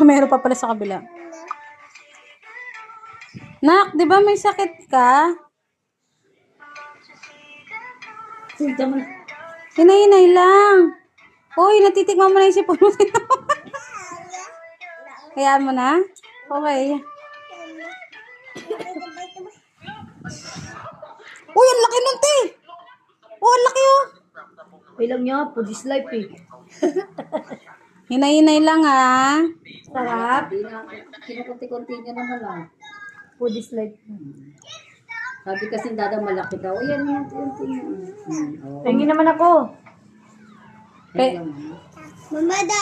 Meron pa pala sa kabila. Nak, di ba may sakit ka? Hinay-hinay lang. Hoy, natitikman mo na yung sipon mo. Kayaan mo na? Okay. Uy, ang laki nun, te. Oh, ang laki, oh. Ilang niya po, this life eh. Hinay-hinay lang, ha. Sarap. Kinukunti-kunti niya naman lang. Po, this life. Sabi kasi dadang malaki daw. Ayan, unti-unti niya. Tingin naman ako. Pe- Mamada.